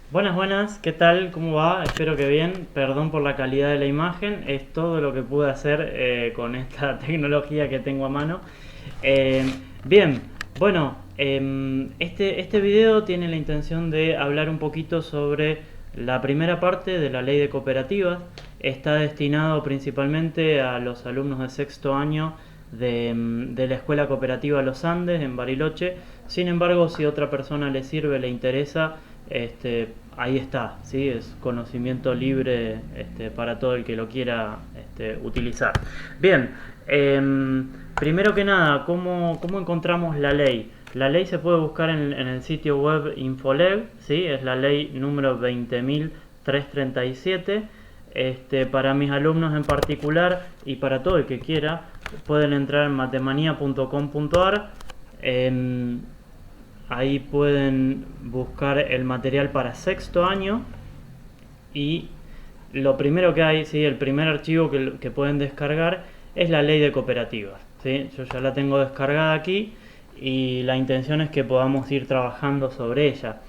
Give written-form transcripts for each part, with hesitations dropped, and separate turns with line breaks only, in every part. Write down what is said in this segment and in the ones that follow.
Buenas, buenas, ¿qué tal? ¿Cómo va? Espero que bien. Perdón por la calidad de la imagen, es todo lo que pude hacer con esta tecnología que tengo a mano. Eh, Bien, bueno, este video tiene la intención de hablar un poquito sobre la primera parte de la ley de cooperativas. Está destinado principalmente a los alumnos de sexto año de la Escuela Cooperativa Los Andes en Bariloche. Sin embargo, si otra persona le sirve, le interesa, ahí está, ¿sí? Es conocimiento libre para todo el que lo quiera utilizar. Bien, primero que nada, ¿cómo encontramos la ley? La ley se puede buscar en el sitio web Infolev, ¿sí? Es la ley número 20.337. Para mis alumnos en particular y para todo el que quiera, pueden entrar en matemanía.com.ar. Ahí pueden buscar el material para sexto año y lo primero que hay, ¿sí? El primer archivo que pueden descargar es la ley de cooperativas, ¿sí? Yo ya la tengo descargada aquí y la intención es que podamos ir trabajando sobre ella.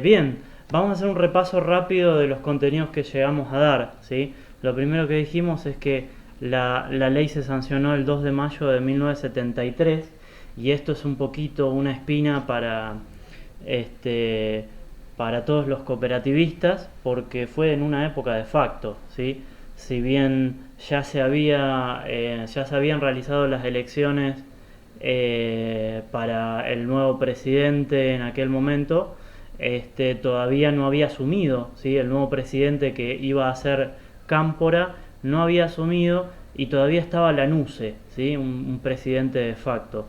Bien, vamos a hacer un repaso rápido de los contenidos que llegamos a dar, ¿sí? Lo primero que dijimos es que la ley se sancionó el 2 de mayo de 1973 y esto es un poquito una espina este, para todos los cooperativistas porque fue en una época de facto, ¿sí? Si bien ya se habían realizado las elecciones para el nuevo presidente en aquel momento, todavía no había asumido, ¿sí? El nuevo presidente que iba a ser Cámpora no había asumido y todavía estaba Lanusse, ¿sí? Un presidente de facto.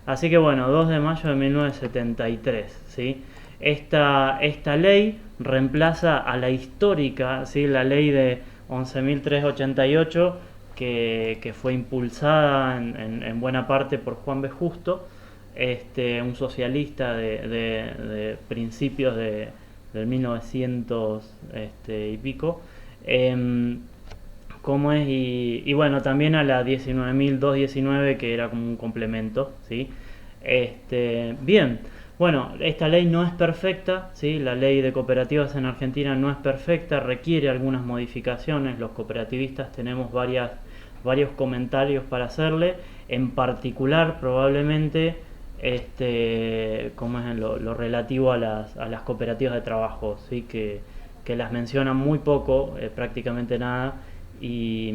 Así que bueno, 2 de mayo de 1973, ¿sí? Esta ley reemplaza a la histórica, ¿sí? La ley de 11.388 que fue impulsada en buena parte por Juan B. Justo, un socialista de principios del 1900 y pico. Em, ¿Cómo es? Y bueno, también a la 19.219 que era como un complemento, ¿sí? Bien, bueno, esta ley no es perfecta, ¿sí? La ley de cooperativas en Argentina no es perfecta, requiere algunas modificaciones, los cooperativistas tenemos varios comentarios para hacerle, en particular probablemente como es en lo relativo a las cooperativas de trabajo, ¿sí? Que las mencionan muy poco, prácticamente nada, y,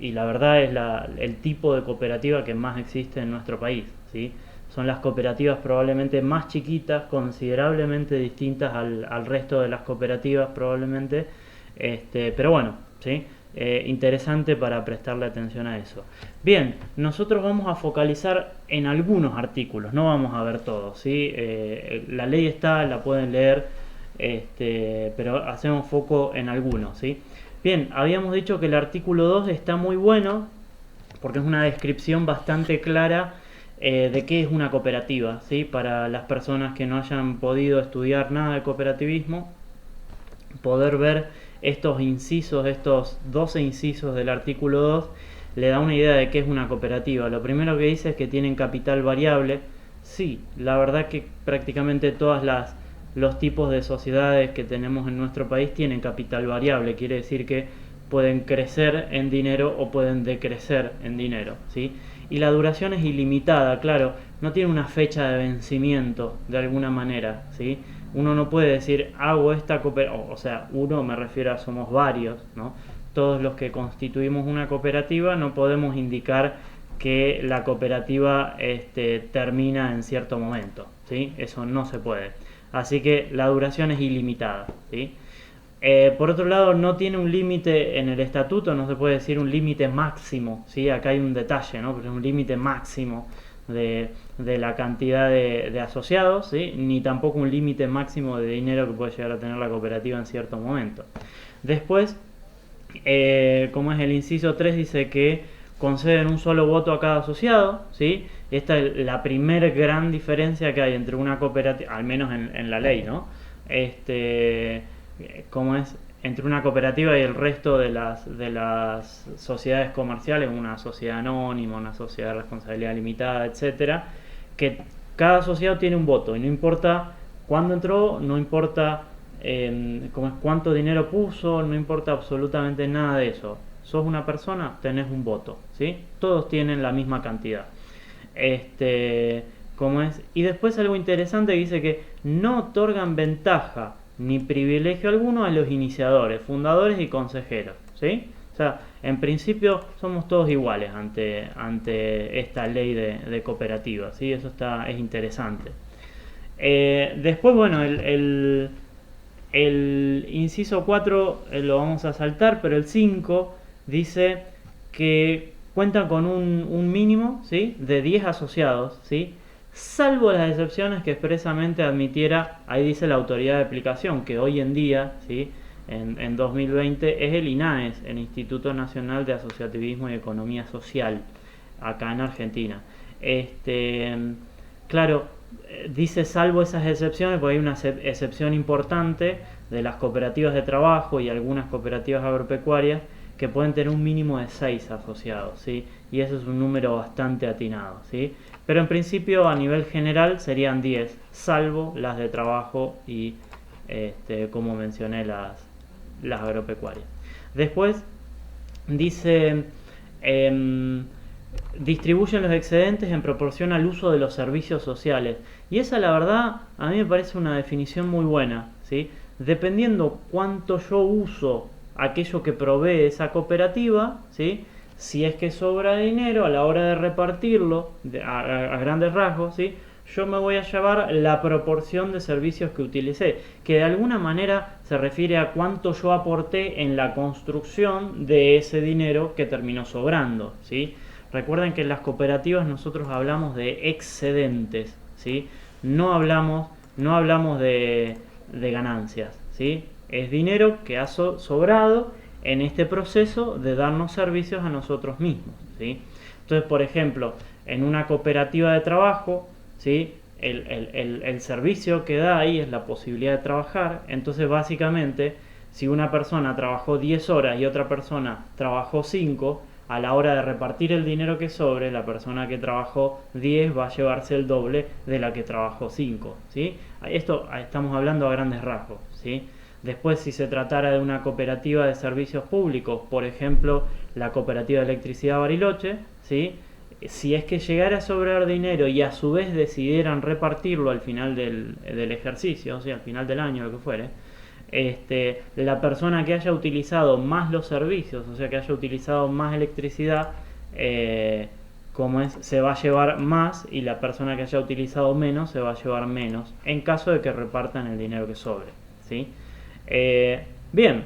y la verdad es el tipo de cooperativa que más existe en nuestro país, ¿sí? Son las cooperativas probablemente más chiquitas, considerablemente distintas al resto de las cooperativas probablemente, pero bueno, ¿sí? Interesante para prestarle atención a eso. Bien, nosotros vamos a focalizar en algunos artículos, no vamos a ver todos, ¿sí? La ley está, la pueden leer, pero hacemos foco en algunos, ¿sí? Bien, habíamos dicho que el artículo 2 está muy bueno porque es una descripción bastante clara de qué es una cooperativa, ¿sí? Para las personas que no hayan podido estudiar nada de cooperativismo, poder ver estos incisos, estos 12 incisos del artículo 2, le da una idea de qué es una cooperativa. Lo primero que dice es que tienen capital variable. Sí, la verdad que prácticamente todas los tipos de sociedades que tenemos en nuestro país tienen capital variable, quiere decir que pueden crecer en dinero o pueden decrecer en dinero, ¿sí? Y la duración es ilimitada, claro, no tiene una fecha de vencimiento de alguna manera, ¿sí? Uno no puede decir hago esta cooperativa, o sea, uno me refiero a somos varios, ¿no? Todos los que constituimos una cooperativa no podemos indicar que la cooperativa termina en cierto momento, ¿sí? Eso no se puede. Así que la duración es ilimitada, ¿sí? Por otro lado, no tiene un límite en el estatuto, no se puede decir un límite máximo, ¿sí? Acá hay un detalle, ¿no? Pero es un límite máximo de la cantidad de asociados, ¿sí? Ni tampoco un límite máximo de dinero que puede llegar a tener la cooperativa en cierto momento. Después, como es el inciso 3, dice que conceden un solo voto a cada asociado, ¿sí? Esta es la primera gran diferencia que hay entre una cooperativa, al menos en la ley, ¿no? Como es entre una cooperativa y el resto de las sociedades comerciales, una sociedad anónima, una sociedad de responsabilidad limitada, etcétera, que cada asociado tiene un voto y no importa cuándo entró, no importa cuánto dinero puso, no importa absolutamente nada de eso. Sos una persona, tenés un voto, ¿sí? Todos tienen la misma cantidad. Como es. Y después algo interesante que dice que no otorgan ventaja ni privilegio alguno a los iniciadores, fundadores y consejeros, ¿sí? O sea, en principio somos todos iguales ante esta ley de cooperativas, ¿sí? Eso es interesante. Después, bueno, el inciso 4 lo vamos a saltar, pero el 5 dice que cuentan con un mínimo, ¿sí?, de 10 asociados, ¿sí?, salvo las excepciones que expresamente admitiera, ahí dice la autoridad de aplicación, que hoy en día, ¿sí?, en 2020 es el INAES, el Instituto Nacional de Asociativismo y Economía Social, acá en Argentina. Claro, dice salvo esas excepciones, porque hay una excepción importante de las cooperativas de trabajo y algunas cooperativas agropecuarias que pueden tener un mínimo de 6 asociados, ¿sí? Y eso es un número bastante atinado, ¿sí? Pero en principio a nivel general serían 10, salvo las de trabajo y, como mencioné, las agropecuarias. Después dice, distribuyen los excedentes en proporción al uso de los servicios sociales. Y esa, la verdad, a mí me parece una definición muy buena, ¿sí? Dependiendo cuánto yo uso aquello que provee esa cooperativa, ¿sí?, si es que sobra dinero a la hora de repartirlo a grandes rasgos, ¿sí?, yo me voy a llevar la proporción de servicios que utilicé, que de alguna manera se refiere a cuánto yo aporté en la construcción de ese dinero que terminó sobrando, ¿sí? Recuerden que en las cooperativas nosotros hablamos de excedentes, ¿sí? No hablamos de ganancias, ¿sí? Es dinero que ha sobrado en este proceso de darnos servicios a nosotros mismos, ¿sí? Entonces, por ejemplo, en una cooperativa de trabajo, ¿sí?, el servicio que da ahí es la posibilidad de trabajar. Entonces, básicamente, si una persona trabajó 10 horas y otra persona trabajó 5, a la hora de repartir el dinero que sobre, la persona que trabajó 10 va a llevarse el doble de la que trabajó 5, ¿sí? Esto estamos hablando a grandes rasgos, ¿sí? Después, si se tratara de una cooperativa de servicios públicos, por ejemplo, la cooperativa de electricidad Bariloche, ¿sí?, si es que llegara a sobrar dinero y a su vez decidieran repartirlo al final del ejercicio, o sea, al final del año, lo que fuere, la persona que haya utilizado más los servicios, o sea, que haya utilizado más electricidad, se va a llevar más, y la persona que haya utilizado menos se va a llevar menos, en caso de que repartan el dinero que sobre, ¿sí? Bien,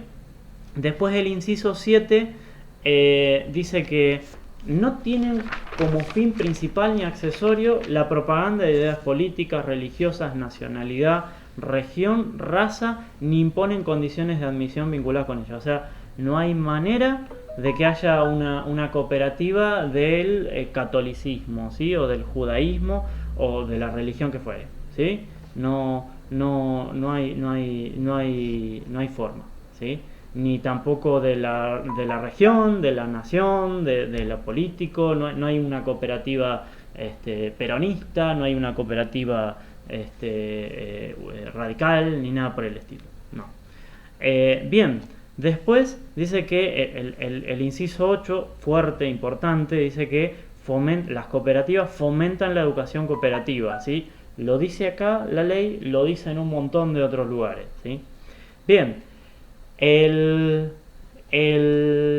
después el inciso 7 dice que no tienen como fin principal ni accesorio la propaganda de ideas políticas, religiosas, nacionalidad, región, raza, ni imponen condiciones de admisión vinculadas con ello. O sea, no hay manera de que haya una cooperativa del catolicismo, ¿sí?, o del judaísmo, o de la religión que fuere, ¿sí? No hay forma, ¿sí? Ni tampoco de la región, de la nación, de lo político. No hay una cooperativa peronista, no hay una cooperativa radical, ni nada por el estilo. No. Bien, después dice que el inciso 8, fuerte, importante, dice que las cooperativas fomentan la educación cooperativa, ¿sí? Lo dice acá la ley, lo dice en un montón de otros lugares, ¿sí? Bien, el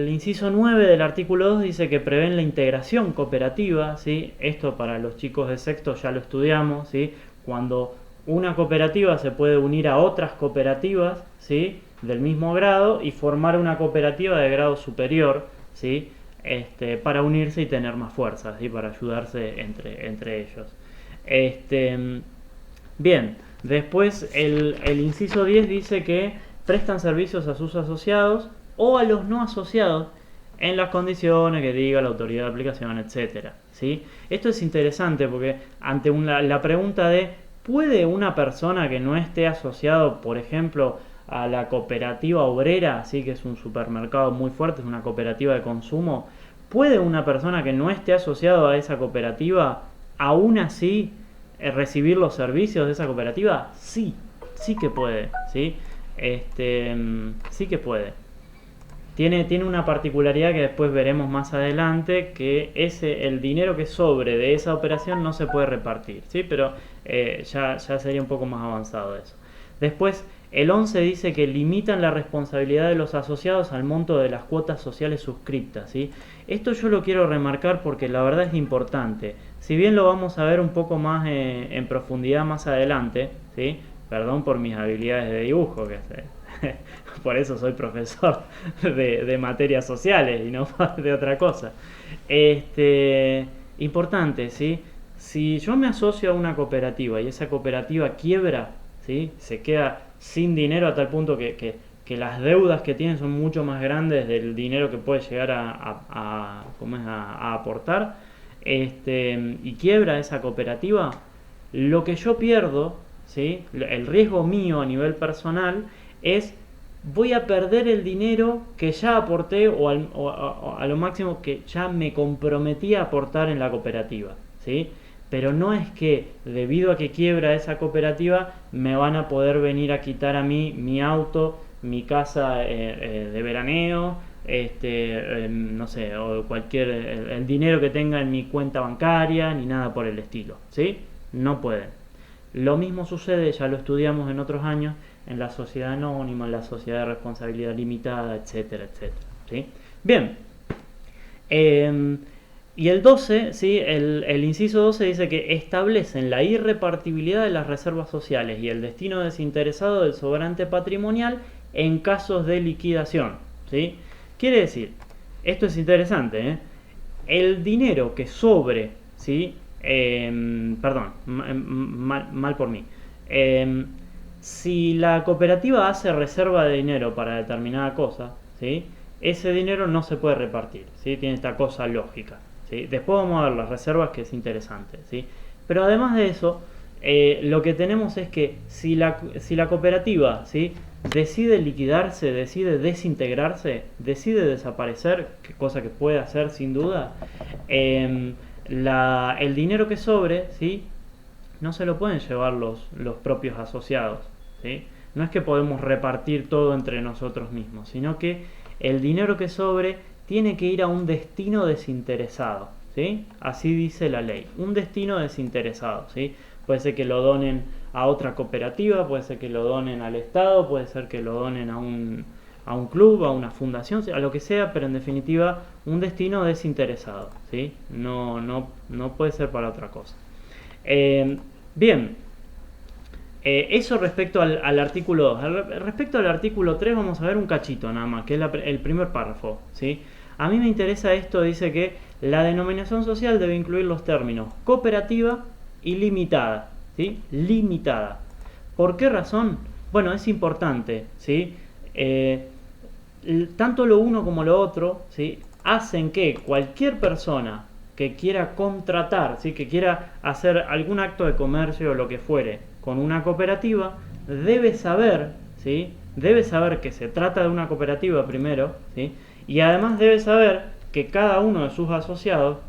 inciso 9 del artículo 2 dice que prevén la integración cooperativa, ¿sí? Esto para los chicos de sexto ya lo estudiamos, ¿sí? Cuando una cooperativa se puede unir a otras cooperativas, ¿sí?, del mismo grado, y formar una cooperativa de grado superior, ¿sí?, para unirse y tener más fuerza, ¿sí?, para ayudarse entre ellos. Bien, después el inciso 10 dice que prestan servicios a sus asociados o a los no asociados en las condiciones que diga la autoridad de aplicación, etcétera, ¿sí? Esto es interesante porque ante la pregunta de ¿puede una persona que no esté asociado, por ejemplo, a la cooperativa obrera, ¿sí?, que es un supermercado muy fuerte, es una cooperativa de consumo, ¿puede una persona que no esté asociado a esa cooperativa aún así recibir los servicios de esa cooperativa? Sí, sí que puede, ¿sí? Sí que puede. Tiene una particularidad que después veremos más adelante, que el dinero que sobre de esa operación no se puede repartir, ¿sí? Pero ya sería un poco más avanzado eso. Después, el 11 dice que limitan la responsabilidad de los asociados al monto de las cuotas sociales suscriptas, ¿sí? Esto yo lo quiero remarcar porque la verdad es importante. Si bien lo vamos a ver un poco más en profundidad más adelante, ¿sí? Perdón por mis habilidades de dibujo, por eso soy profesor de materias sociales y no de otra cosa. Importante, ¿sí? Si yo me asocio a una cooperativa y esa cooperativa quiebra, ¿sí? Se queda sin dinero a tal punto que las deudas que tienen son mucho más grandes del dinero que puede llegar a aportar, y quiebra esa cooperativa, lo que yo pierdo, ¿sí? El riesgo mío a nivel personal es: voy a perder el dinero que ya aporté o a lo máximo que ya me comprometí a aportar en la cooperativa, ¿sí? Pero no es que debido a que quiebra esa cooperativa me van a poder venir a quitar a mí mi auto, mi casa de veraneo, no sé, o el dinero que tenga en mi cuenta bancaria, ni nada por el estilo, ¿sí? No pueden. Lo mismo sucede, ya lo estudiamos en otros años, en la sociedad anónima, en la sociedad de responsabilidad limitada, etcétera, etcétera, ¿sí? Bien. Y el 12, ¿sí? El inciso 12 dice que establecen la irrepartibilidad de las reservas sociales y el destino desinteresado del sobrante patrimonial en casos de liquidación, ¿sí? Quiere decir, esto es interesante, ¿eh? El dinero que sobre, ¿sí? Perdón, mal por mí. Si la cooperativa hace reserva de dinero para determinada cosa, ¿sí? Ese dinero no se puede repartir, ¿sí? Tiene esta cosa lógica, ¿sí? Después vamos a ver las reservas, que es interesante, ¿sí? Pero además de eso, lo que tenemos es que si la cooperativa, ¿sí? decide liquidarse, decide desintegrarse, decide desaparecer, cosa que puede hacer sin duda, el dinero que sobre, ¿sí? no se lo pueden llevar los propios asociados, ¿sí? No es que podemos repartir todo entre nosotros mismos, sino que el dinero que sobre tiene que ir a un destino desinteresado, ¿sí? Así dice la ley, un destino desinteresado, ¿sí? Puede ser que lo donen a otra cooperativa, puede ser que lo donen al Estado, puede ser que lo donen a un club, a una fundación, a lo que sea, pero en definitiva un destino desinteresado, ¿sí? No puede ser para otra cosa. Bien, eso respecto al artículo 2. Respecto al artículo 3 vamos a ver un cachito nada más, que es el primer párrafo, ¿sí? A mí me interesa esto, dice que la denominación social debe incluir los términos cooperativa y limitada, ¿sí? Limitada. ¿Por qué razón? Bueno, es importante, ¿sí? Tanto lo uno como lo otro, ¿sí? hacen que cualquier persona que quiera contratar, ¿sí? que quiera hacer algún acto de comercio o lo que fuere con una cooperativa, debe saber, ¿sí? debe saber que se trata de una cooperativa primero, ¿sí? y además debe saber que cada uno de sus asociados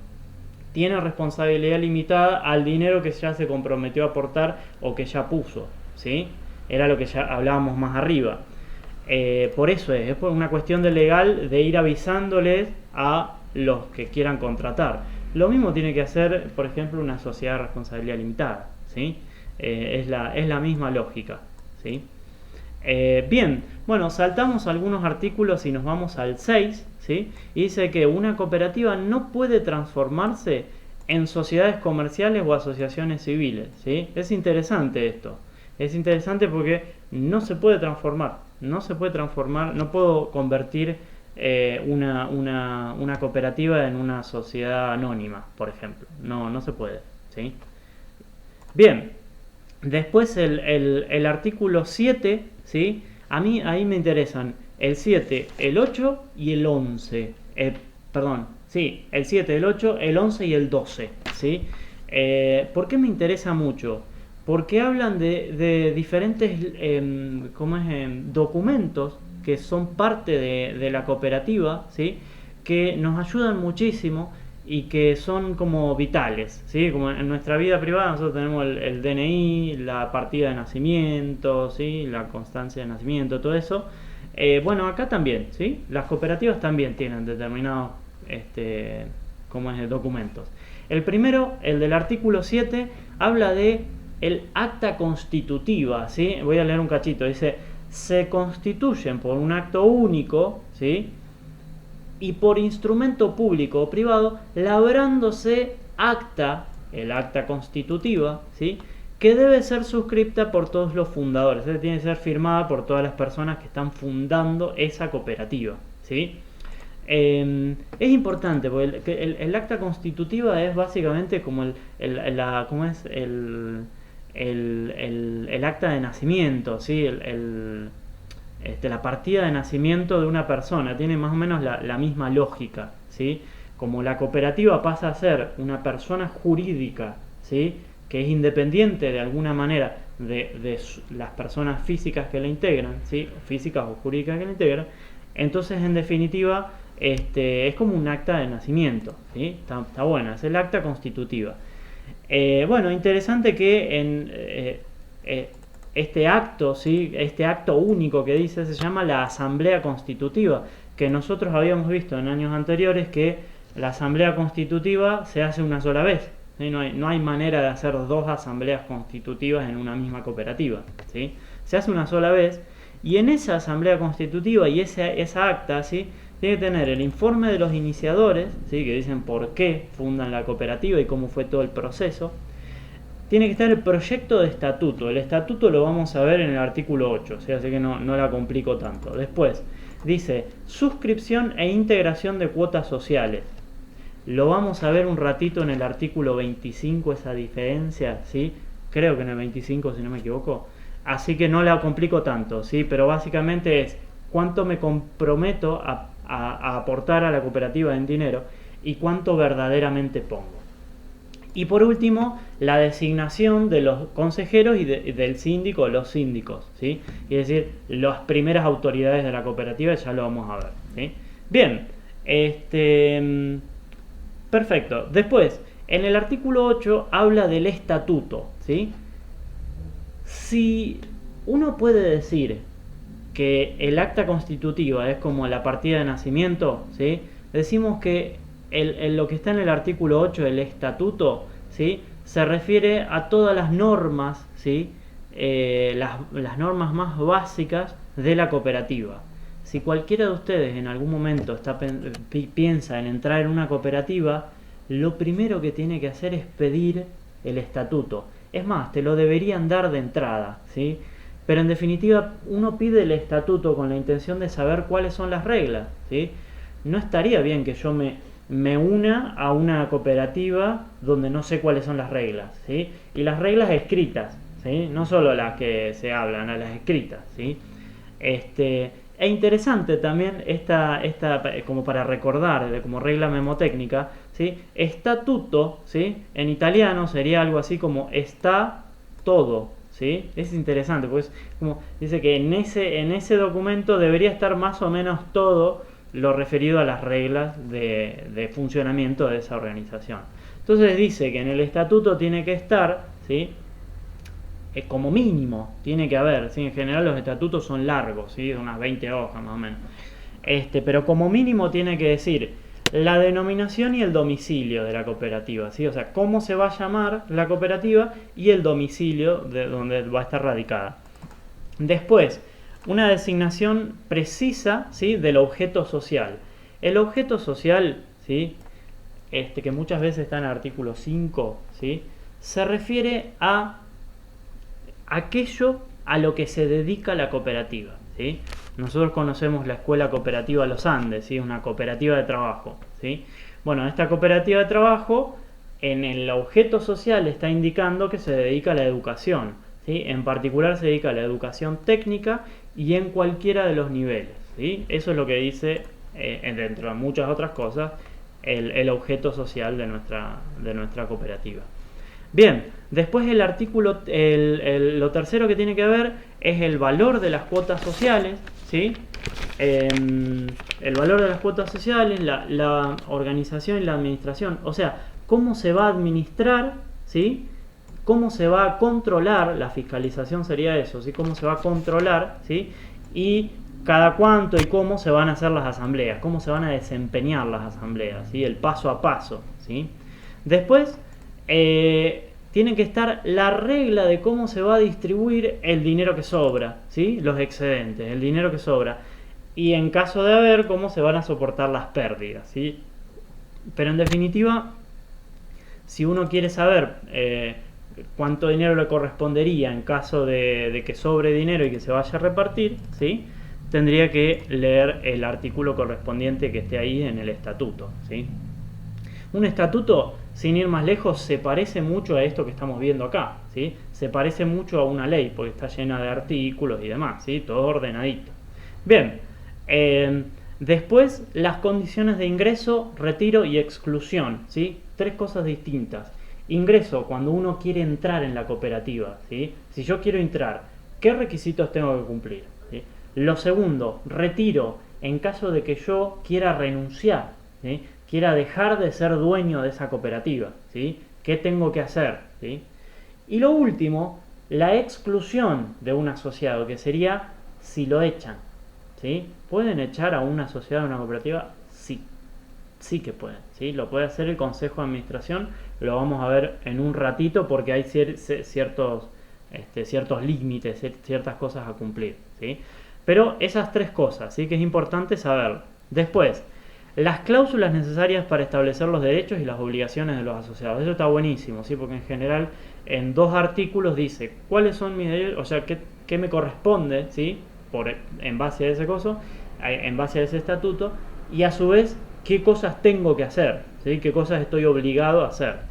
tiene responsabilidad limitada al dinero que ya se comprometió a aportar o que ya puso, ¿sí? Era lo que ya hablábamos más arriba. Por eso es por una cuestión de legal de ir avisándoles a los que quieran contratar. Lo mismo tiene que hacer, por ejemplo, una sociedad de responsabilidad limitada, ¿sí? Es la misma lógica, ¿sí? Bien, bueno, saltamos algunos artículos y nos vamos al 6, ¿sí? Y dice que una cooperativa no puede transformarse en sociedades comerciales o asociaciones civiles, ¿sí? Es interesante esto. Es interesante porque no se puede transformar. No puedo convertir una cooperativa en una sociedad anónima, por ejemplo. No se puede, ¿sí? Bien, después el artículo 7, ¿sí? A mí ahí me interesan el 7, el 8 y el 11. Perdón, sí, el 7, el 8, el 11 y el 12, ¿sí? ¿Por qué me interesa mucho? Porque hablan de diferentes documentos que son parte de la cooperativa, ¿sí? que nos ayudan muchísimo y que son como vitales, ¿sí? Como en nuestra vida privada nosotros tenemos el DNI, la partida de nacimiento, ¿sí? La constancia de nacimiento, todo eso. Bueno, acá también, ¿sí? Las cooperativas también tienen determinados ¿cómo es? Documentos. El primero, el del artículo 7, habla de el acta constitutiva, ¿sí? Voy a leer un cachito, dice: se constituyen por un acto único, ¿sí? Y por instrumento público o privado, labrándose acta, el acta constitutiva, ¿sí? Que debe ser suscripta por todos los fundadores, es decir, tiene que ser firmada por todas las personas que están fundando esa cooperativa, ¿sí? Es importante porque el acta constitutiva es básicamente como ¿cómo es? El acta de nacimiento, ¿sí? La partida de nacimiento de una persona tiene más o menos la misma lógica, ¿sí? Como la cooperativa pasa a ser una persona jurídica, ¿sí? Que es independiente de alguna manera de las personas físicas que la integran, ¿sí? Físicas o jurídicas que la integran, entonces en definitiva es como un acta de nacimiento, ¿sí? Está buena, es el acta constitutiva. Bueno, interesante que este acto, ¿sí? Este acto único que dice se llama la Asamblea Constitutiva, que nosotros habíamos visto en años anteriores que la Asamblea Constitutiva se hace una sola vez, ¿sí? No hay manera de hacer dos asambleas constitutivas en una misma cooperativa, ¿sí? Se hace una sola vez, y en esa Asamblea Constitutiva y esa acta, ¿sí? Tiene que tener el informe de los iniciadores, ¿sí? Que dicen por qué fundan la cooperativa y cómo fue todo el proceso. Tiene que estar el proyecto de estatuto. El estatuto lo vamos a ver en el artículo 8, ¿sí? Así que no la complico tanto. Después dice suscripción e integración de cuotas sociales. Lo vamos a ver un ratito en el artículo 25, esa diferencia, ¿sí? Creo que en el 25, si no me equivoco. Así que no la complico tanto, ¿sí? Pero básicamente es cuánto me comprometo a aportar a la cooperativa en dinero y cuánto verdaderamente pongo. Y por último, la designación de los consejeros y del síndico o los síndicos, ¿sí? Es decir, las primeras autoridades de la cooperativa, ya lo vamos a ver, ¿sí? Bien, perfecto. Después, en el artículo 8 habla del estatuto, ¿sí? Si uno puede decir que el acta constitutiva es como la partida de nacimiento, ¿sí? Decimos que lo que está en el artículo 8 del estatuto, ¿sí? Se refiere a todas las normas, ¿sí? Las normas más básicas de la cooperativa. Si cualquiera de ustedes en algún momento piensa en entrar en una cooperativa, lo primero que tiene que hacer es pedir el estatuto. Es más, te lo deberían dar de entrada, ¿sí? Pero en definitiva uno pide el estatuto con la intención de saber cuáles son las reglas, ¿sí? No estaría bien que yo me una a una cooperativa donde no sé cuáles son las reglas, ¿sí? Y las reglas escritas, ¿sí? No solo las que se hablan, a las escritas, ¿sí? Es interesante también esta como para recordar, como regla memotécnica, ¿sí? Estatuto, ¿sí? En italiano sería algo así como está todo, ¿sí? Es interesante, pues como dice que en ese documento debería estar más o menos todo lo referido a las reglas de funcionamiento de esa organización. Entonces dice que en el estatuto tiene que estar, ¿sí? Como mínimo tiene que haber, ¿sí? En general los estatutos son largos, ¿sí? De unas 20 hojas más o menos. Pero como mínimo tiene que decir la denominación y el domicilio de la cooperativa, ¿sí? O sea, cómo se va a llamar la cooperativa y el domicilio de donde va a estar radicada. Después, una designación precisa, ¿sí? Del objeto social. El objeto social, ¿sí? Que muchas veces está en el artículo 5, ¿sí? Se refiere a aquello a lo que se dedica la cooperativa, ¿sí? Nosotros conocemos la Escuela Cooperativa Los Andes, ¿sí? Una cooperativa de trabajo, ¿sí? Bueno, esta cooperativa de trabajo en el objeto social está indicando que se dedica a la educación, ¿sí? En particular se dedica a la educación técnica y en cualquiera de los niveles, ¿sí? Eso es lo que dice, dentro de muchas otras cosas, el objeto social de nuestra cooperativa. Bien, después el artículo, lo tercero que tiene que ver es el valor de las cuotas sociales, ¿sí? el valor de las cuotas sociales, la organización y la administración, o sea, cómo se va a administrar, ¿sí? Cómo se va a controlar, la fiscalización sería eso, ¿sí? Cómo se va a controlar, ¿sí? Y cada cuánto y cómo se van a hacer las asambleas, cómo se van a desempeñar las asambleas, ¿sí? El paso a paso, ¿sí? Después, tiene que estar la regla de cómo se va a distribuir el dinero que sobra, ¿sí? Los excedentes, el dinero que sobra. Y en caso de haber, cómo se van a soportar las pérdidas, ¿sí? Pero en definitiva, si uno quiere saber cuánto dinero le correspondería en caso de que sobre dinero y que se vaya a repartir, ¿sí? Tendría que leer el artículo correspondiente que esté ahí en el estatuto, ¿sí? Un estatuto, sin ir más lejos, se parece mucho a esto que estamos viendo acá, ¿sí? Se parece mucho a una ley, porque está llena de artículos y demás, ¿sí? Todo ordenadito. Bien, después las condiciones de ingreso, retiro y exclusión, ¿sí? Tres cosas distintas. Ingreso, cuando uno quiere entrar en la cooperativa, ¿sí? Si yo quiero entrar, ¿qué requisitos tengo que cumplir? ¿Sí? Lo segundo, retiro, en caso de que yo quiera renunciar, ¿sí? Quiera dejar de ser dueño de esa cooperativa, ¿sí? ¿Qué tengo que hacer? ¿Sí? Y lo último, la exclusión de un asociado, que sería si lo echan, ¿sí? ¿Pueden echar a un asociado de una cooperativa? Sí, sí que pueden, ¿sí? Lo puede hacer el Consejo de Administración, lo vamos a ver en un ratito porque hay ciertos límites, ciertas cosas a cumplir, ¿sí? Pero esas tres cosas, ¿sí? Que es importante saberlo. Después, las cláusulas necesarias para establecer los derechos y las obligaciones de los asociados. Eso está buenísimo, ¿sí? Porque en general en 2 artículos dice cuáles son mis derechos, o sea, qué me corresponde, ¿sí? En base a ese en base a ese estatuto, y a su vez qué cosas tengo que hacer, ¿sí? Qué cosas estoy obligado a hacer.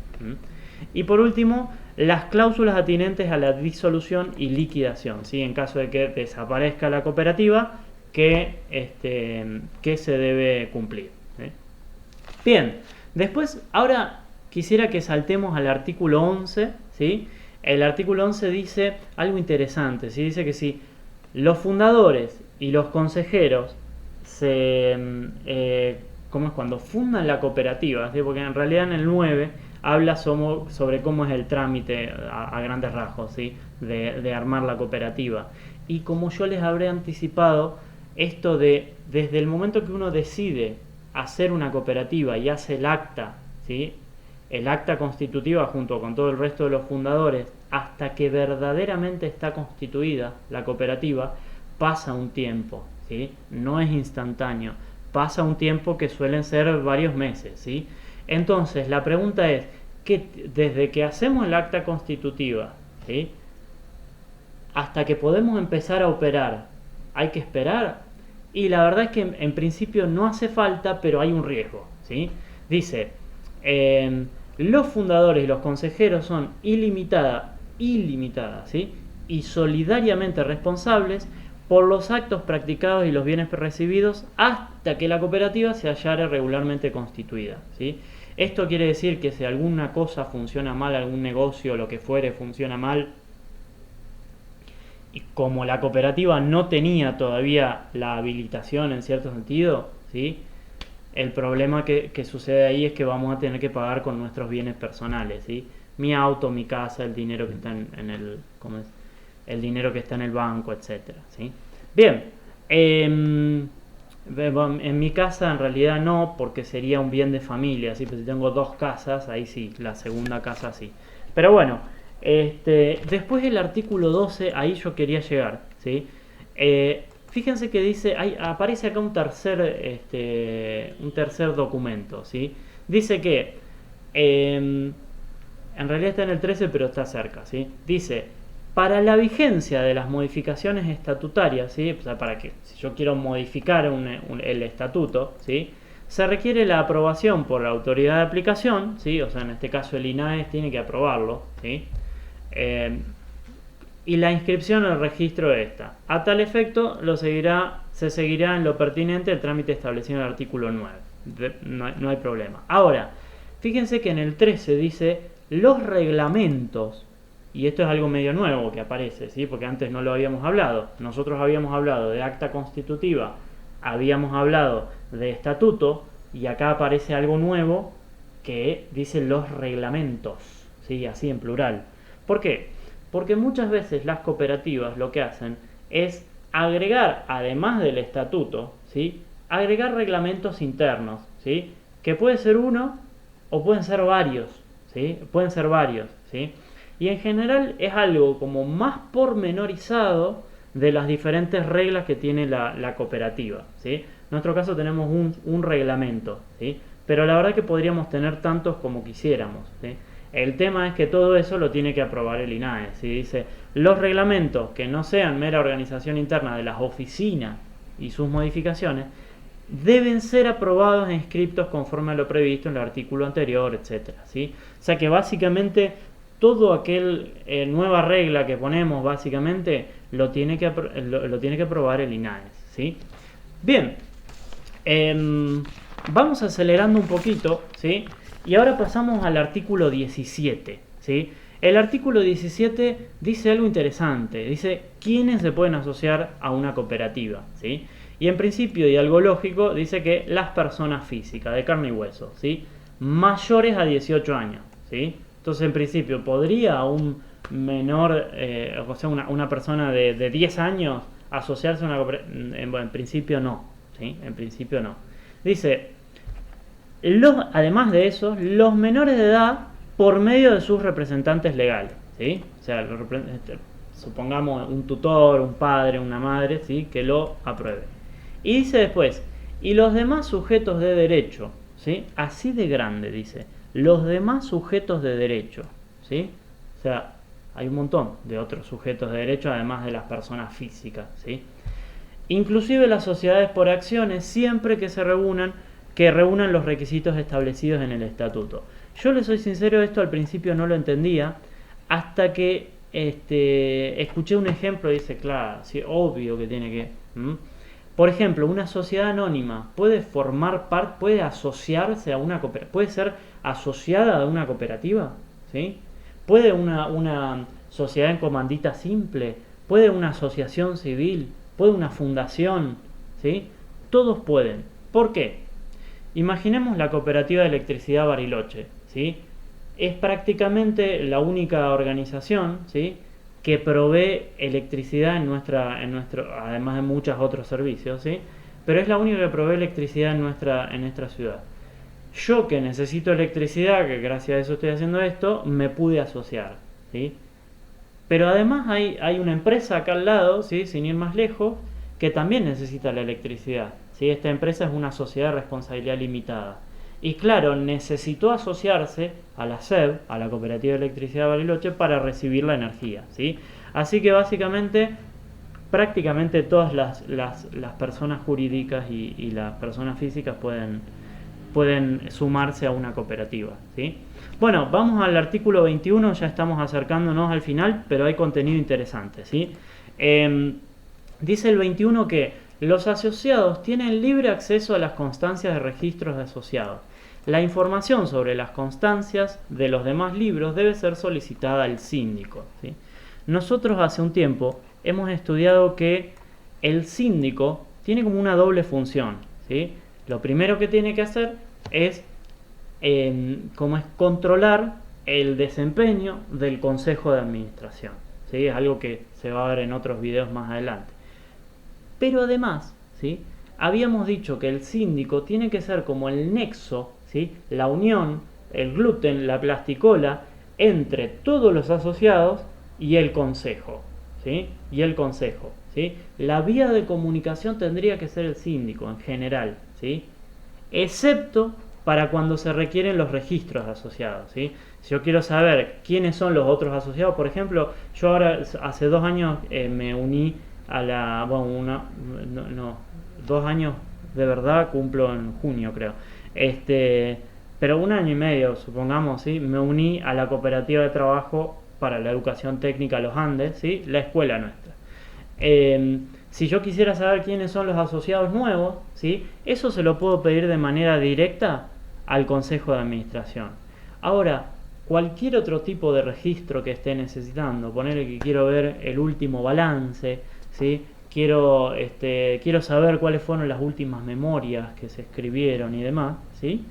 Y por último, las cláusulas atinentes a la disolución y liquidación, ¿sí? En caso de que desaparezca la cooperativa, que se debe cumplir, ¿sí? Bien, después, ahora quisiera que saltemos al artículo 11, ¿sí? El artículo 11 dice algo interesante, ¿sí? Dice que si los fundadores y los consejeros ¿cómo es? Cuando fundan la cooperativa, ¿sí? Porque en realidad en el 9 habla sobre cómo es el trámite a grandes rasgos, ¿sí? de armar la cooperativa. Y como yo les habré anticipado, esto de desde el momento que uno decide hacer una cooperativa y hace el acta, ¿sí? El acta constitutiva junto con todo el resto de los fundadores, hasta que verdaderamente está constituida la cooperativa, pasa un tiempo, ¿sí? No es instantáneo, pasa un tiempo que suelen ser varios meses, ¿sí? Entonces la pregunta es, desde que hacemos el acta constitutiva, ¿sí? Hasta que podemos empezar a operar, ¿hay que esperar? Y la verdad es que en principio no hace falta, pero hay un riesgo, ¿sí? Dice, los fundadores y los consejeros son ilimitadas, ¿sí? Y solidariamente responsables por los actos practicados y los bienes recibidos hasta que la cooperativa se hallara regularmente constituida, ¿sí? Esto quiere decir que si alguna cosa funciona mal, algún negocio o lo que fuere funciona mal, y como la cooperativa no tenía todavía la habilitación en cierto sentido, ¿sí? El problema que sucede ahí es que vamos a tener que pagar con nuestros bienes personales, ¿sí? Mi auto, mi casa, el dinero que está en el dinero que está en el banco, etcétera, ¿sí? Bien, en mi casa en realidad no, porque sería un bien de familia, ¿sí? Pues si tengo 2 casas, ahí sí, la segunda casa sí. Pero bueno, después del artículo 12, ahí yo quería llegar, ¿sí? Fíjense que dice, aparece acá un tercer documento, ¿sí? Dice que, en realidad está en el 13, pero está cerca, ¿sí? Dice, para la vigencia de las modificaciones estatutarias, ¿sí? O sea, para que, si yo quiero modificar el estatuto, ¿sí? Se requiere la aprobación por la autoridad de aplicación, ¿sí? O sea, en este caso el INAES tiene que aprobarlo, ¿sí? Y la inscripción en el registro de esta. A tal efecto, se seguirá en lo pertinente el trámite establecido en el artículo 9. No hay problema. Ahora, fíjense que en el 13 dice los reglamentos, y esto es algo medio nuevo que aparece, ¿sí? Porque antes no lo habíamos hablado. Nosotros habíamos hablado de acta constitutiva Habíamos hablado de estatuto y acá aparece algo nuevo que dice los reglamentos, ¿sí? Así en plural. ¿Por qué? Porque muchas veces las cooperativas lo que hacen es agregar, además del estatuto, ¿sí? Agregar reglamentos internos, ¿sí? Que puede ser uno o pueden ser varios, ¿sí? Pueden ser varios, ¿sí? Y en general es algo como más pormenorizado de las diferentes reglas que tiene la cooperativa, ¿sí? En nuestro caso tenemos un reglamento, ¿sí? Pero la verdad que podríamos tener tantos como quisiéramos, ¿sí? El tema es que todo eso lo tiene que aprobar el INAE, ¿sí? Dice, los reglamentos que no sean mera organización interna de las oficinas y sus modificaciones deben ser aprobados e inscriptos conforme a lo previsto en el artículo anterior, etcétera, ¿sí? O sea que básicamente todo aquel nueva regla que ponemos básicamente lo tiene que aprobar el INAE, ¿sí? Bien, vamos acelerando un poquito, ¿sí? Y ahora pasamos al artículo 17, ¿sí? El artículo 17 dice algo interesante, dice quiénes se pueden asociar a una cooperativa, ¿sí? Y en principio, y algo lógico, dice que las personas físicas, de carne y hueso, ¿sí? Mayores a 18 años, ¿sí? Entonces, en principio, ¿podría un menor, o sea, una persona de 10 años asociarse a una cooperativa? Bueno, en principio no, ¿sí? En principio no. Dice, además de eso, los menores de edad por medio de sus representantes legales, ¿sí? O sea, supongamos un tutor, un padre, una madre, ¿sí? Que lo apruebe. Y dice después, y los demás sujetos de derecho, ¿sí? Así de grande dice, los demás sujetos de derecho, ¿sí? O sea, hay un montón de otros sujetos de derecho además de las personas físicas, ¿sí? Inclusive las sociedades por acciones siempre que reúnan los requisitos establecidos en el estatuto. Yo les soy sincero, esto al principio no lo entendía hasta que escuché un ejemplo y dice, claro, sí, obvio que tiene que... Por ejemplo, una sociedad anónima puede formar parte, puede asociarse a una cooperativa, puede ser asociada a una cooperativa, ¿sí? Puede una sociedad en comandita simple, puede una asociación civil, puede una fundación, ¿sí? Todos pueden. ¿Por qué? Imaginemos la cooperativa de electricidad Bariloche, ¿sí? Es prácticamente la única organización, ¿sí? Que provee electricidad en nuestro, además de muchos otros servicios, ¿sí? Pero es la única que provee electricidad en nuestra ciudad. Yo que necesito electricidad, que gracias a eso estoy haciendo esto, me pude asociar, ¿sí? Pero además hay una empresa acá al lado, ¿sí? Sin ir más lejos, que también necesita la electricidad, ¿sí? Esta empresa es una sociedad de responsabilidad limitada. Y claro, necesitó asociarse a la SEB, a la Cooperativa de Electricidad Bariloche, para recibir la energía, ¿sí? Así que básicamente, prácticamente todas las personas jurídicas y las personas físicas pueden sumarse a una cooperativa, ¿sí? Bueno, vamos al artículo 21, ya estamos acercándonos al final, pero hay contenido interesante, ¿sí? Dice el 21 que los asociados tienen libre acceso a las constancias de registros de asociados. La información sobre las constancias de los demás libros debe ser solicitada al síndico, ¿sí? Nosotros hace un tiempo hemos estudiado que el síndico tiene como una doble función, ¿sí? Lo primero que tiene que hacer es, controlar el desempeño del consejo de administración, ¿sí? Es algo que se va a ver en otros videos más adelante. Pero además, ¿sí? Habíamos dicho que el síndico tiene que ser como el nexo, ¿sí? La unión, el gluten, la plasticola entre todos los asociados y el consejo, ¿sí? Y el consejo, ¿sí? La vía de comunicación tendría que ser el síndico en general, ¿sí? Excepto para cuando se requieren los registros asociados, ¿sí? Si yo quiero saber quiénes son los otros asociados, por ejemplo, yo ahora hace 2 años me uní a la... Bueno, 2 años de verdad cumplo en junio, creo. Pero 1 año y medio, supongamos, ¿sí? Me uní a la cooperativa de trabajo para la educación técnica Los Andes, ¿sí? La escuela nuestra. Si yo quisiera saber quiénes son los asociados nuevos, ¿sí? Eso se lo puedo pedir de manera directa al consejo de administración. Ahora, cualquier otro tipo de registro que esté necesitando, ponerle que quiero ver el último balance, ¿sí? quiero saber cuáles fueron las últimas memorias que se escribieron y demás, ¿sí?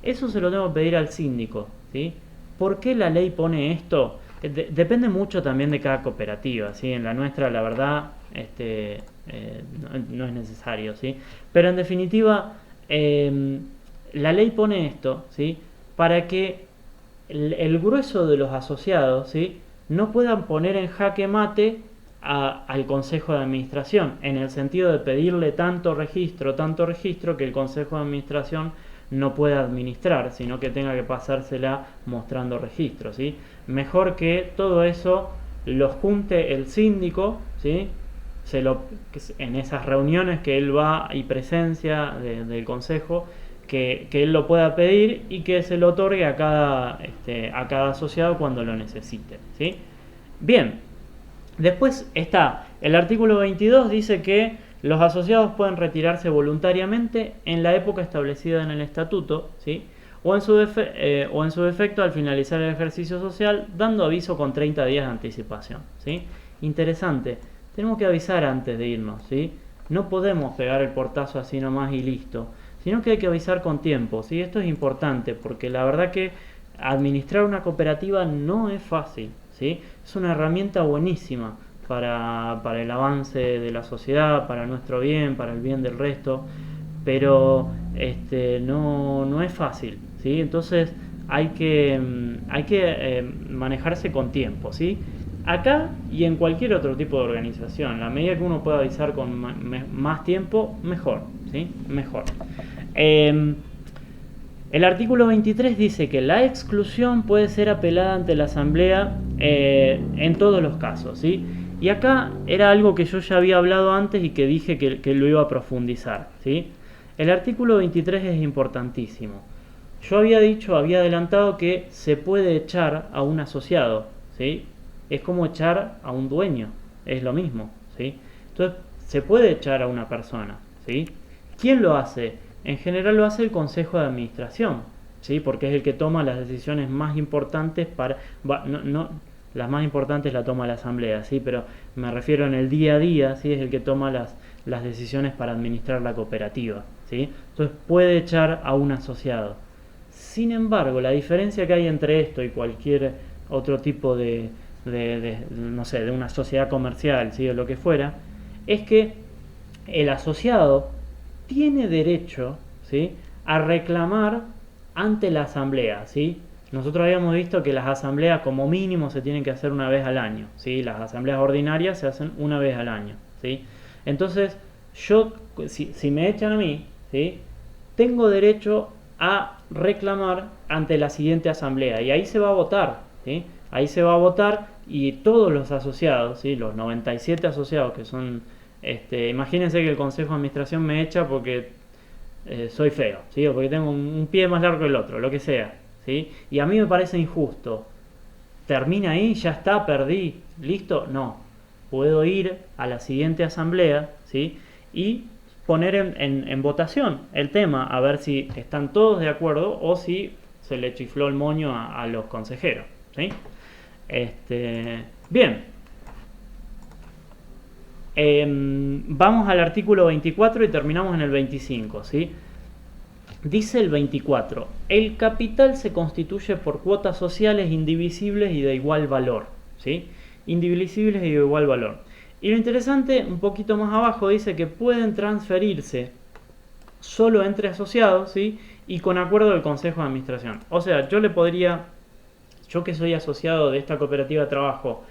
Eso se lo tengo que pedir al síndico, ¿sí? ¿Por qué la ley pone esto? Depende mucho también de cada cooperativa, ¿sí? En la nuestra, la verdad, no es necesario, ¿sí? Pero en definitiva, la ley pone esto, ¿sí? Para que el grueso de los asociados, ¿sí? No puedan poner en jaque mate al Consejo de Administración, en el sentido de pedirle tanto registro, que el Consejo de Administración no pueda administrar, sino que tenga que pasársela mostrando registros, ¿sí? Mejor que todo eso lo junte el síndico, ¿sí? En esas reuniones que él va y presencia del consejo, que él lo pueda pedir y que se lo otorgue a cada asociado cuando lo necesite, ¿sí? Bien, después está el artículo 22, dice que los asociados pueden retirarse voluntariamente en la época establecida en el estatuto, ¿sí? O en su defecto al finalizar el ejercicio social, dando aviso con 30 días de anticipación, ¿sí? Interesante, tenemos que avisar antes de irnos, ¿sí? No podemos pegar el portazo así nomás y listo, sino que hay que avisar con tiempo, ¿sí? Esto es importante porque la verdad que administrar una cooperativa no es fácil, ¿sí? Es una herramienta buenísima para el avance de la sociedad, para nuestro bien, para el bien del resto, pero no es fácil, ¿sí? Entonces hay que manejarse con tiempo, ¿sí? Acá y en cualquier otro tipo de organización, la medida que uno pueda avisar con más tiempo, mejor, ¿sí? Mejor. El artículo 23 dice que la exclusión puede ser apelada ante la asamblea en todos los casos, ¿sí? Y acá era algo que yo ya había hablado antes y que dije que lo iba a profundizar, ¿sí? El artículo 23 es importantísimo. Yo había adelantado que se puede echar a un asociado, ¿sí? Es como echar a un dueño, es lo mismo, ¿sí? Entonces, se puede echar a una persona, ¿sí? ¿Quién lo hace? En general lo hace el Consejo de Administración, ¿sí? Porque es el que toma las decisiones más importantes las más importantes la toma la Asamblea, ¿sí? Pero me refiero en el día a día, ¿sí? Es el que toma las decisiones para administrar la cooperativa, ¿sí? Entonces puede echar a un asociado. Sin embargo, la diferencia que hay entre esto y cualquier otro tipo no sé, de una sociedad comercial, ¿sí? O lo que fuera, es que el asociado tiene derecho, ¿sí? A reclamar ante la asamblea, ¿sí? Nosotros habíamos visto que las asambleas como mínimo se tienen que hacer una vez al año, ¿sí? Las asambleas ordinarias se hacen una vez al año, ¿sí? Entonces, si me echan a mí, ¿sí? Tengo derecho a reclamar ante la siguiente asamblea y ahí se va a votar, ¿sí? Ahí se va a votar y todos los asociados, ¿sí? Los 97 asociados que son, imagínense que el Consejo de Administración me echa porque soy feo, ¿sí? O porque tengo un pie más largo que el otro, lo que sea, ¿sí? Y a mí me parece injusto. ¿Termina ahí? ¿Ya está? ¿Perdí? ¿Listo? No. Puedo ir a la siguiente asamblea, ¿sí? Y poner en votación el tema, a ver si están todos de acuerdo o si se le chifló el moño a los consejeros, ¿sí? Bien. Vamos al artículo 24 y terminamos en el 25, ¿sí? Dice el 24, el capital se constituye por cuotas sociales indivisibles y de igual valor, ¿sí? Indivisibles y de igual valor. Y lo interesante, un poquito más abajo, dice que pueden transferirse solo entre asociados, ¿sí? Y con acuerdo del Consejo de Administración. O sea, yo que soy asociado de esta cooperativa de trabajo,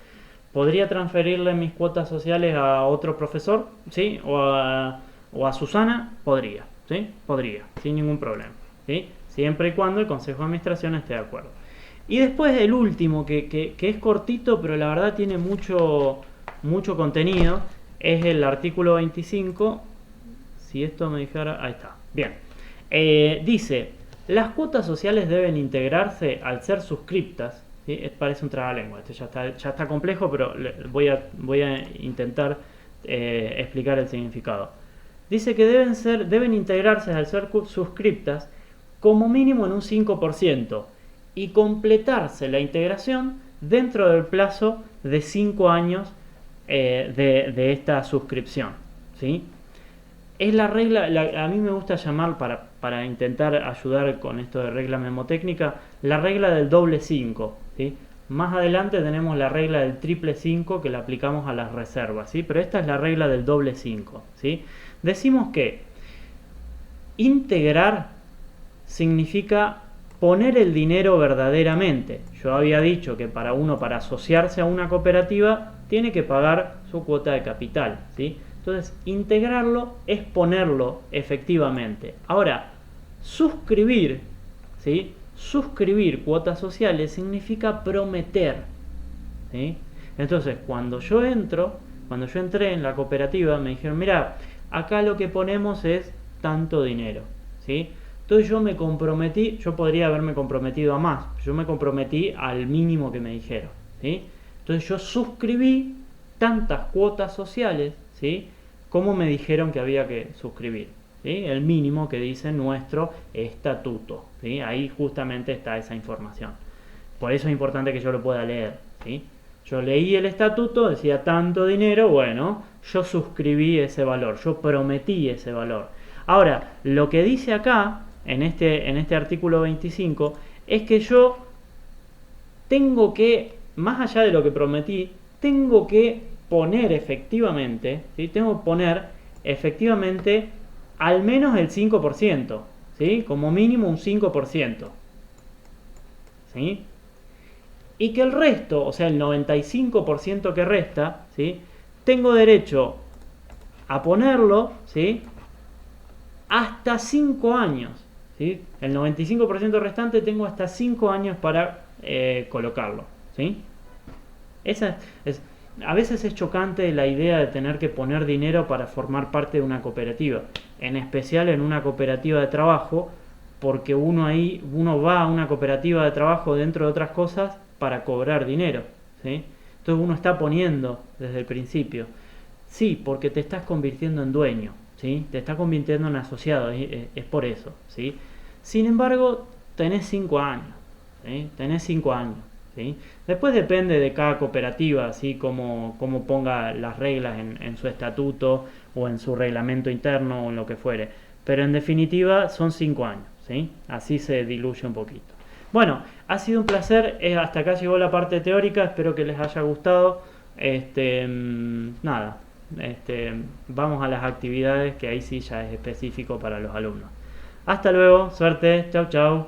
¿podría transferirle mis cuotas sociales a otro profesor? ¿Sí? ¿O a Susana? Podría, ¿sí? Podría, sin ningún problema, ¿sí? Siempre y cuando el Consejo de Administración esté de acuerdo. Y después el último, que es cortito, pero la verdad tiene mucho contenido, es el artículo 25. Si esto me dijera... Ahí está. Bien. Dice, las cuotas sociales deben integrarse al ser suscriptas, ¿sí? Parece un trabalengua, esto ya está complejo, pero voy a intentar explicar el significado. Dice que deben integrarse al ser suscriptas como mínimo en un 5% y completarse la integración dentro del plazo de 5 años de esta suscripción, ¿sí? Es la regla, a mí me gusta llamar, para intentar ayudar con esto de regla memotécnica, la regla del doble 5, ¿sí? Más adelante tenemos la regla del triple 5 que la aplicamos a las reservas, ¿sí? Pero esta es la regla del doble 5, ¿sí? Decimos que integrar significa poner el dinero verdaderamente. Yo había dicho que para asociarse a una cooperativa tiene que pagar su cuota de capital, ¿sí? Entonces, integrarlo es ponerlo efectivamente. Ahora, suscribir, ¿sí? Suscribir cuotas sociales significa prometer, ¿sí? Entonces, cuando yo entré en la cooperativa, me dijeron, mira, acá lo que ponemos es tanto dinero, ¿sí? Entonces yo me comprometí, yo podría haberme comprometido a más, yo me comprometí al mínimo que me dijeron, ¿sí? Entonces yo suscribí tantas cuotas sociales, ¿sí? Como me dijeron que había que suscribir, ¿sí? El mínimo que dice nuestro estatuto, ¿sí? Ahí justamente está esa información. Por eso es importante que yo lo pueda leer, ¿sí? Yo leí el estatuto, decía tanto dinero, bueno, yo suscribí ese valor, yo prometí ese valor. Ahora, lo que dice acá, en este artículo 25, es que yo tengo que, más allá de lo que prometí, tengo que poner efectivamente, ¿sí? Tengo que poner efectivamente al menos el 5%, ¿sí? Como mínimo un 5%, ¿sí? Y que el resto, o sea, el 95% que resta, ¿sí? Tengo derecho a ponerlo, ¿sí? Hasta 5 años, ¿sí? El 95% restante tengo hasta 5 años para colocarlo, ¿sí? A veces es chocante la idea de tener que poner dinero para formar parte de una cooperativa, en especial en una cooperativa de trabajo, porque uno va a una cooperativa de trabajo dentro de otras cosas para cobrar dinero, ¿sí? Entonces uno está poniendo desde el principio. Sí, porque te estás convirtiendo en dueño, ¿sí? Te estás convirtiendo en asociado, es por eso, ¿sí? Sin embargo, tenés 5 años, ¿sí? Tenés 5 años, ¿sí? Después depende de cada cooperativa, ¿sí? Cómo ponga las reglas en su estatuto o en su reglamento interno o en lo que fuere. Pero en definitiva son 5 años, ¿sí? Así se diluye un poquito. Bueno, ha sido un placer, hasta acá llegó la parte teórica, espero que les haya gustado. Nada, vamos a las actividades, que ahí sí ya es específico para los alumnos. Hasta luego, suerte, chau chau.